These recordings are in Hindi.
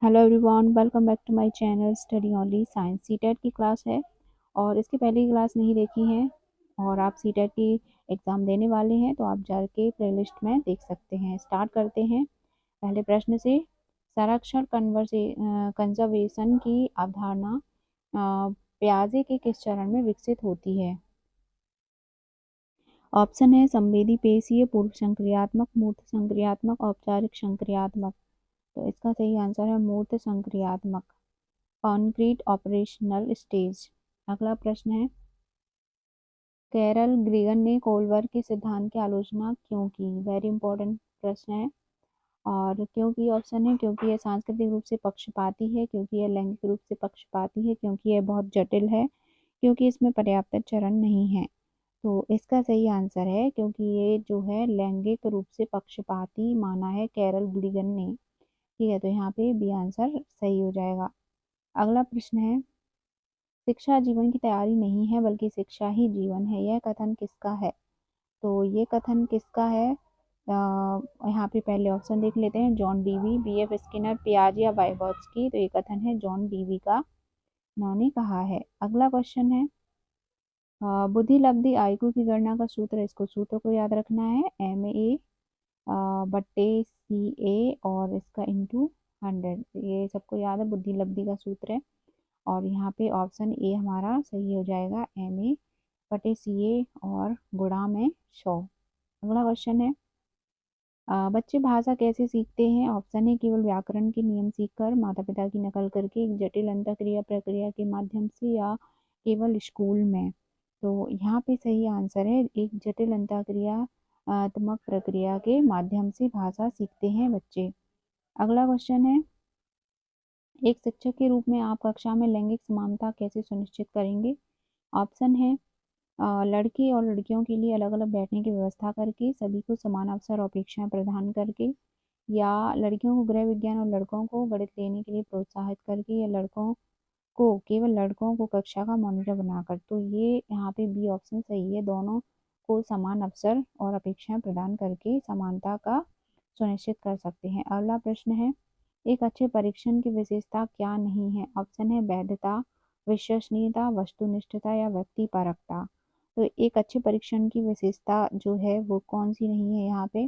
Hello everyone, welcome back to my channel study only science. CTET की क्लास है और इसकी पहली क्लास नहीं देखी है और आप सीटेट की एग्ज़ाम देने वाले हैं तो आप जाके प्लेलिस्ट में देख सकते हैं। स्टार्ट करते हैं पहले प्रश्न से। संरक्षण कंजर्वेशन की अवधारणा प्याजे के किस चरण में विकसित होती है? ऑप्शन है संवेदी पेशीय, पूर्व संक्रियात्मक, मूर्त संक्रियात्मक, औपचारिक संक्रियात्मक। तो इसका सही आंसर है मूर्त संक्रियात्मक, कॉन्क्रीट ऑपरेशनल स्टेज। अगला प्रश्न है कैरल ग्रीगन ने कोलवर के सिद्धांत की आलोचना क्यों की? वेरी इंपॉर्टेंट प्रश्न है। और क्योंकि ऑप्शन है क्योंकि यह सांस्कृतिक रूप से पक्षपाती है, क्योंकि यह लैंगिक रूप से पक्षपाती है, क्योंकि यह बहुत जटिल है, क्योंकि इसमें पर्याप्त चरण नहीं है। तो इसका सही आंसर है क्योंकि ये जो है लैंगिक रूप से पक्षपाती माना है कैरल ग्रीगन ने। ठीक है, तो यहाँ पे बी आंसर सही हो जाएगा। अगला प्रश्न है शिक्षा जीवन की तैयारी नहीं है बल्कि शिक्षा ही जीवन है, यह कथन किसका है? तो ये कथन किसका है? यहाँ पे पहले ऑप्शन देख लेते हैं। जॉन डीवी, बीएफ स्किनर, पियाजे या वाइगोत्स्की। तो ये कथन है जॉन डीवी का, उन्होंने कहा है। अगला क्वेश्चन है बुद्धि लब्धि आईक्यू की गणना का सूत्र। इसको सूत्र को याद रखना है, MA बट्टे CA और इसका इंटू 100। ये सबको याद है, बुद्धि लब्धि का सूत्र है। और यहाँ पे ऑप्शन ए हमारा सही हो जाएगा, MA बटे CA और गुणा में 100। अगला क्वेश्चन है बच्चे भाषा कैसे सीखते हैं? ऑप्शन है केवल व्याकरण के नियम सीखकर, माता पिता की नकल करके, एक जटिल अंतःक्रिया प्रक्रिया के माध्यम से, या केवल स्कूल में। तो यहाँ पे सही आंसर है एक जटिल अंतःक्रियात्मक प्रक्रिया के माध्यम से भाषा सीखते हैं बच्चे। अगला क्वेश्चन है एक शिक्षक के रूप में आप कक्षा में लैंगिक समानता कैसे सुनिश्चित करेंगे? ऑप्शन है लड़के और लड़कियों के लिए अलग अलग बैठने की व्यवस्था करके, सभी को समान अवसर और अपेक्षाएं प्रदान करके, या लड़कियों को गृह विज्ञान और लड़कों को गणित लेने के लिए प्रोत्साहित करके, या लड़कों को केवल लड़कों को कक्षा का मॉनिटर बनाकर। तो ये यहाँ पे बी ऑप्शन सही है, दोनों को समान अवसर और अपेक्षाएं प्रदान करके समानता का सुनिश्चित कर सकते हैं। अगला प्रश्न है एक अच्छे परीक्षण की विशेषता क्या नहीं है? ऑप्शन है वैधता, विश्वसनीयता, वस्तुनिष्ठता या व्यक्तिपरकता। तो एक अच्छे परीक्षण की विशेषता जो है वो कौन सी नहीं है यहाँ पे?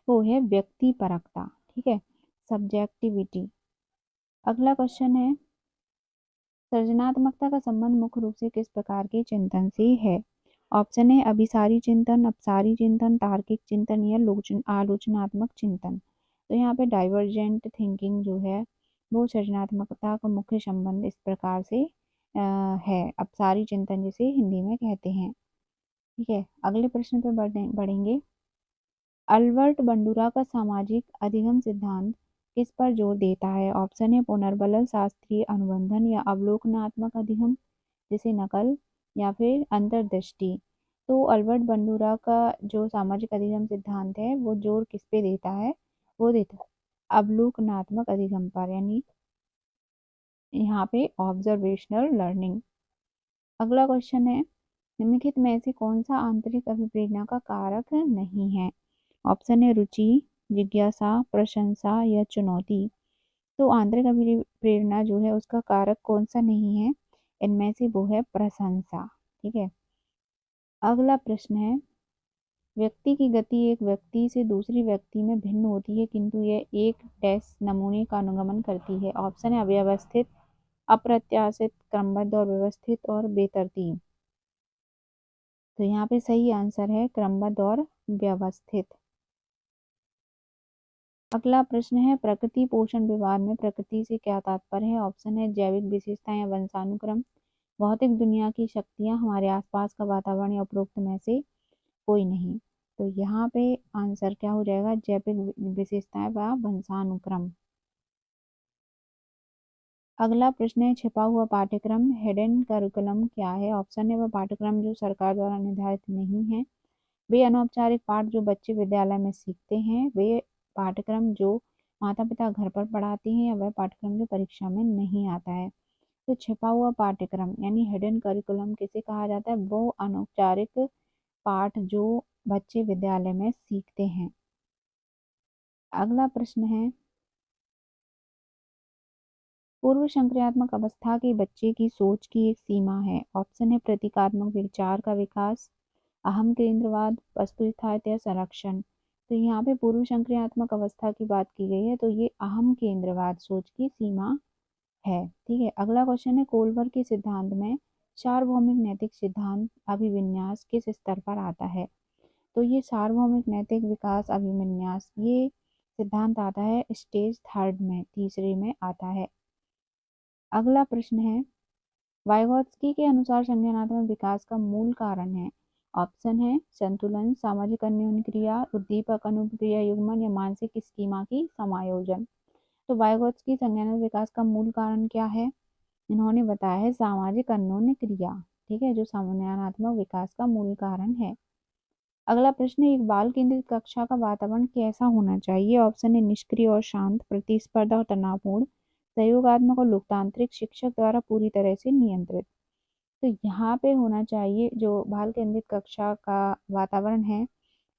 वो है व्यक्तिपरकता। ठीक है, सब्जेक्टिविटी। अगला क्वेश्चन है सृजनात्मकता का संबंध मुख्य रूप से किस प्रकार के चिंतन से है? ऑप्शन है अभिसारी चिंतन, अपसारी चिंतन, तार्किक चिंतन या आलोचनात्मक चिंतन। तो यहाँ पे डाइवर्जेंट थिंकिंग जो है वो सृजनात्मकता का मुख्य संबंध इस प्रकार से है, अपसारी चिंतन जिसे हिंदी में कहते हैं। ठीक है, अगले प्रश्न पे बढ़ेंगे। अल्बर्ट बंडूरा का सामाजिक अधिगम सिद्धांत किस पर जोर देता है? ऑप्शन है पुनर्बल, शास्त्रीय अनुबंधन या अवलोकनात्मक अधिगम जैसे नकल, या फिर अंतर्दृष्टि। तो अल्बर्ट बंडूरा का जो सामाजिक अधिगम सिद्धांत है वो जोर किस पे देता है? वो देता है अवलोकनात्मक अधिगम पर, यानी यहाँ पे ऑब्जर्वेशनल लर्निंग। अगला क्वेश्चन है निम्नलिखित में से कौन सा आंतरिक अभिप्रेरणा का कारक नहीं है? ऑप्शन है रुचि, जिज्ञासा, प्रशंसा या चुनौती। तो आंतरिक अभिप्रेरणा जो है उसका कारक कौन सा नहीं है? इनमें से वो है प्रशंसा। ठीक है, अगला प्रश्न है व्यक्ति की गति एक व्यक्ति से दूसरी व्यक्ति में भिन्न होती है किंतु यह एक टेस्ट नमूने का अनुगमन करती है। ऑप्शन है अव्यवस्थित, अप्रत्याशित, क्रमबद्ध और व्यवस्थित और बेतरतीब। तो यहाँ पे सही आंसर है क्रमबद्ध और व्यवस्थित। अगला प्रश्न है प्रकृति पोषण विवाद में प्रकृति से क्या तात्पर्य है? ऑप्शन है जैविक विशेषताएं या वंशानुक्रम, भौतिक दुनिया की शक्तियां, हमारे आसपास का वातावरण या उपरोक्त में से कोई नहीं। तो यहाँ पे आंसर क्या हो जाएगा? जैविक विशेषताएं व वंशानुक्रम। अगला प्रश्न है छिपा हुआ पाठ्यक्रम, हिडन करिकुलम क्या है? ऑप्शन है वह पाठ्यक्रम जो सरकार द्वारा निर्धारित नहीं है, वे अनौपचारिक पाठ जो बच्चे विद्यालय में सीखते हैं, वे पाठ्यक्रम जो माता पिता घर पर पढ़ाते हैं, या वह पाठ्यक्रम जो परीक्षा में नहीं आता है। तो छिपा हुआ पाठ्यक्रम यानी हिडन करिकुलम किसे कहा जाता है? वो अनौपचारिक पाठ जो बच्चे विद्यालय में सीखते हैं। अगला प्रश्न है पूर्व संक्रियात्मक अवस्था के बच्चे की सोच की एक सीमा है। ऑप्शन है प्रतीकात्मक विचार का विकास, अहम केंद्रवाद, वस्तुस्थिति या संरक्षण। तो यहाँ पे पूर्व संक्रियात्मक अवस्था की बात की गई है, तो ये अहम केंद्रवाद सोच की सीमा है। ठीक है, अगला क्वेश्चन है कोलबर के सिद्धांत में सार्वभौमिक नैतिक सिद्धांत अभिविन्यास किस स्तर पर आता है। तो ये सार्वभौमिक नैतिक विकास अभिविन्यास ये सिद्धांत आता है स्टेज थर्ड में, तीसरे में आता है। अगला प्रश्न है वाइगोत्स्की के अनुसार संज्ञानात्मक विकास का मूल कारण है। ऑप्शन है संतुलन, सामाजिक अन्योन्य, उद्दीपक अनुक्रिया युग्मन या मानसिक स्कीमा की समायोजन। तो वाइगोत्स्की संज्ञानात्मक विकास का मूल कारण क्या है, इन्होंने बताया है सामाजिक अन्योन्य क्रिया। ठीक है, जो संज्ञानात्मक विकास का मूल कारण है। अगला प्रश्न है एक बाल केंद्रित कक्षा का वातावरण कैसा होना चाहिए। ऑप्शन है निष्क्रिय और शांत, प्रतिस्पर्धा और तनावपूर्ण, सहयोगात्मक और लोकतांत्रिक, शिक्षक द्वारा पूरी तरह से नियंत्रित। तो यहाँ पे होना चाहिए जो बाल केंद्रित कक्षा का वातावरण है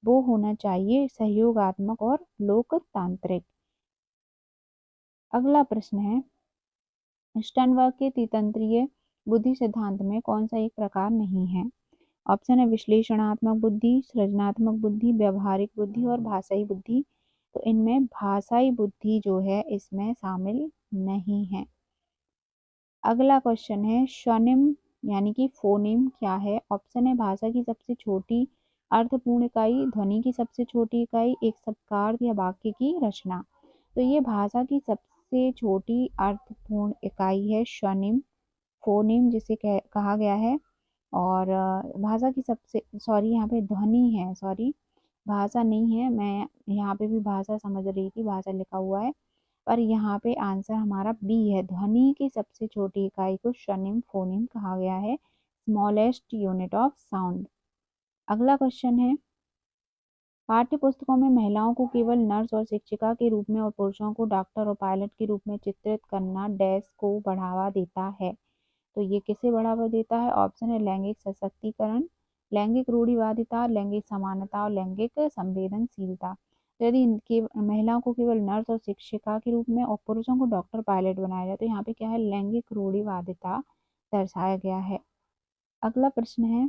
वो होना चाहिए सहयोगात्मक और लोकतांत्रिक। अगला प्रश्न है स्टर्नबर्ग के तितंत्रीय बुद्धि सिद्धांत में कौन सा एक प्रकार नहीं है। ऑप्शन है विश्लेषणात्मक बुद्धि, सृजनात्मक बुद्धि, व्यवहारिक बुद्धि और भाषाई बुद्धि। तो इनमें भाषाई बुद्धि जो है इसमें शामिल नहीं है। अगला क्वेश्चन है स्वनिम यानी कि फोनिम क्या है। ऑप्शन है भाषा की सबसे छोटी अर्थपूर्ण इकाई, ध्वनि की सबसे छोटी इकाई, एक शब्दार्थ या वाक्य की रचना। तो ये भाषा की सबसे छोटी अर्थपूर्ण इकाई है स्वनिम, फोनिम जिसे कहा गया है। और भाषा की सबसे सॉरी यहाँ पे ध्वनि है, सॉरी भाषा नहीं है, मैं यहाँ पे भी भाषा समझ रही थी, भाषा लिखा हुआ है पर यहाँ पे आंसर हमारा बी है। ध्वनि की सबसे छोटी इकाई को स्वनिम फोनिम कहा गया है, स्मॉलेस्ट यूनिट ऑफ साउंड। अगला क्वेश्चन है पाठ्य पुस्तकों में महिलाओं को केवल नर्स और शिक्षिका के रूप में और पुरुषों को डॉक्टर और पायलट के रूप में चित्रित करना डैश को बढ़ावा देता है। तो ये किसे बढ़ावा देता है। ऑप्शन है लैंगिक सशक्तिकरण, लैंगिक रूढ़िवादिता, लैंगिक समानता और लैंगिक संवेदनशीलता। तो यदि इनके महिलाओं को केवल नर्स और शिक्षिका के रूप में और पुरुषों को डॉक्टर पायलट बनाया जाए तो यहाँ पे क्या है लैंगिक रूढ़िवादिता दर्शाया गया है। अगला प्रश्न है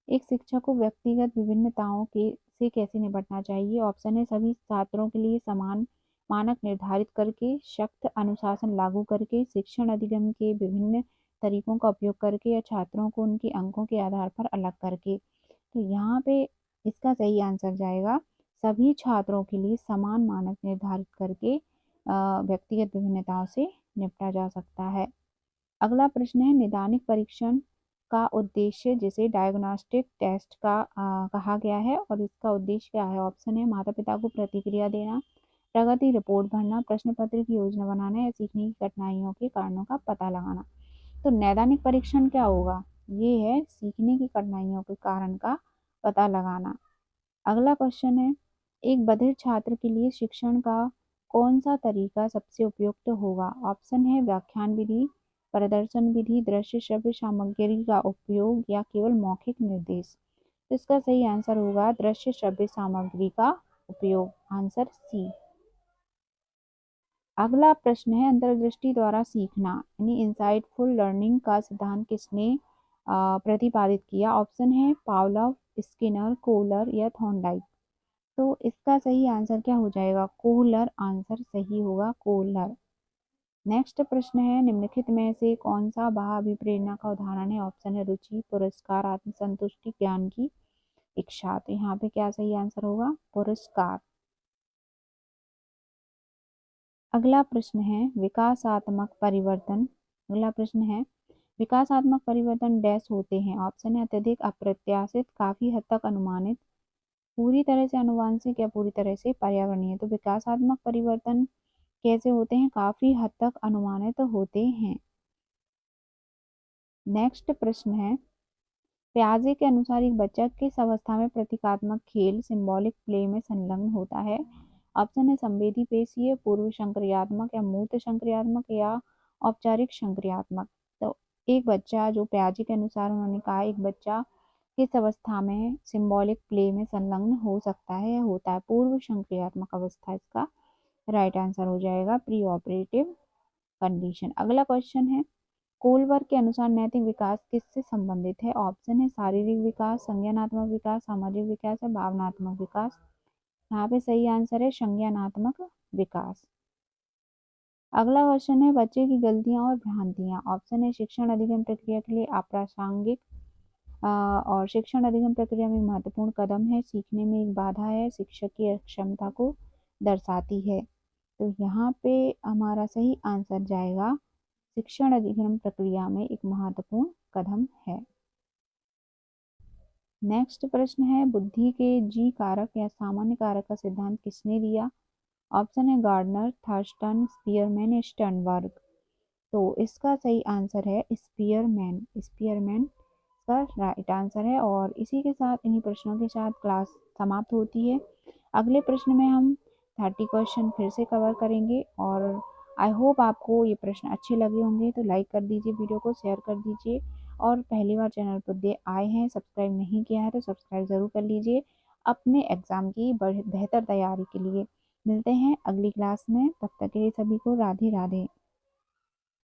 एक शिक्षक को व्यक्तिगत विभिन्नताओं के से कैसे निपटना चाहिए। ऑप्शन है सभी छात्रों के लिए समान मानक निर्धारित करके, सख्त अनुशासन लागू करके, शिक्षण अधिगम के विभिन्न तरीकों का उपयोग करके या छात्रों को उनके अंकों के आधार पर अलग करके। तो यहाँ पे इसका सही आंसर जाएगा सभी छात्रों के लिए समान मानक निर्धारित करके व्यक्तिगत विभिन्नताओं से निपटा जा सकता है। अगला प्रश्न है निदानिक परीक्षण का उद्देश्य जिसे डायग्नोस्टिक टेस्ट का कहा गया है और इसका उद्देश्य क्या है। ऑप्शन है माता पिता को प्रतिक्रिया देना, प्रगति रिपोर्ट भरना, प्रश्न पत्र की योजना बनाना या सीखने की कठिनाइयों के कारणों का पता लगाना। तो नैदानिक परीक्षण क्या होगा, ये है सीखने की कठिनाइयों के कारण का पता लगाना। अगला क्वेश्चन है एक बधिर छात्र के लिए शिक्षण का कौन सा तरीका सबसे उपयुक्त होगा। ऑप्शन है व्याख्यान विधि, प्रदर्शन विधि, दृश्य श्रव्य सामग्री का उपयोग या केवल मौखिक निर्देश। तो इसका सही आंसर होगा दृश्य श्रव्य सामग्री का उपयोग, आंसर सी। अगला प्रश्न है अंतर्दृष्टि द्वारा सीखना यानी इंसाइटफुल लर्निंग का सिद्धांत किसने प्रतिपादित किया। ऑप्शन है पावलोव, स्किनर, कोहलर या थॉर्नडाइक। तो इसका सही आंसर क्या हो जाएगा कोहलर, आंसर सही होगा कोहलर। नेक्स्ट प्रश्न है निम्नलिखित में से कौन सा बाह्य अभिप्रेरणा का उदाहरण है। ऑप्शन है रुचि, पुरस्कार, आत्मसंतुष्टि, ज्ञान की इच्छा। तो यहाँ पे क्या सही आंसर होगा पुरस्कार। अगला प्रश्न है विकासात्मक परिवर्तन। अगला प्रश्न है विकासात्मक परिवर्तन डैश होते हैं। ऑप्शन है अत्यधिक अप्रत्याशित, काफी हद तक अनुमानित, पूरी तरह से आनुवांशिक या पूरी तरह से पर्यावरणीय। तो विकासात्मक परिवर्तन कैसे होते हैं, काफी हद तक अनुमानित होते हैं। नेक्स्ट प्रश्न है प्याजे के अनुसार एक बच्चा किस अवस्था में प्रतीकात्मक खेल सिंबॉलिक प्ले में संलग्न होता है। ऑप्शन है संवेदी पेशीय, पूर्व संक्रियात्मक या मूर्त संक्रियात्मक या औपचारिक संक्रियात्मक। तो एक बच्चा जो प्याजे के अनुसार उन्होंने कहा एक बच्चा किस अवस्था में सिंबॉलिक प्ले में संलग्न हो सकता है या होता है, पूर्व संक्रियात्मक अवस्था इसका राइट आंसर हो जाएगा प्री ऑपरेटिव कंडीशन। अगला क्वेश्चन है, कोलवर्ग के अनुसार नैतिक विकास किससे संबंधित है? ऑप्शन है शारीरिक विकास, संज्ञानात्मक विकास, सामाजिक विकास या भावनात्मक विकास। यहाँ पे सही आंसर है संज्ञानात्मक विकास। अगला क्वेश्चन है, बच्चे की गलतियां और भ्रांतियां। ऑप्शन है शिक्षण अधिगम प्रक्रिया के लिए अप्रासंगिक और शिक्षण अधिगम प्रक्रिया में महत्वपूर्ण कदम है, सीखने में एक बाधा है, शिक्षक की अक्षमता को दर्शाती है। तो यहाँ पे हमारा सही आंसर जाएगा शिक्षण अधिगम प्रक्रिया में एक महत्वपूर्ण कदम है। नेक्स्ट प्रश्न है, बुद्धि के जी कारक या सामान्य कारक का सिद्धांत किसने दिया? ऑप्शन है गार्डनर, थर्स्टन, स्पीयरमैन या स्टर्नबर्ग। तो इसका सही आंसर है स्पीयरमैन। स्पीयरमैन का राइट आंसर है। और इसी के साथ इन्हीं प्रश्नों के साथ क्लास समाप्त होती है। अगले प्रश्न में हम 30 क्वेश्चन फिर से कवर करेंगे और आई होप आपको ये प्रश्न अच्छे लगे होंगे। तो लाइक कर दीजिए, वीडियो को शेयर कर दीजिए और पहली बार चैनल पर आए हैं, सब्सक्राइब नहीं किया है तो सब्सक्राइब ज़रूर कर लीजिए अपने एग्ज़ाम की बेहतर तैयारी के लिए। मिलते हैं अगली क्लास में, तब तक के लिए सभी को राधे राधे।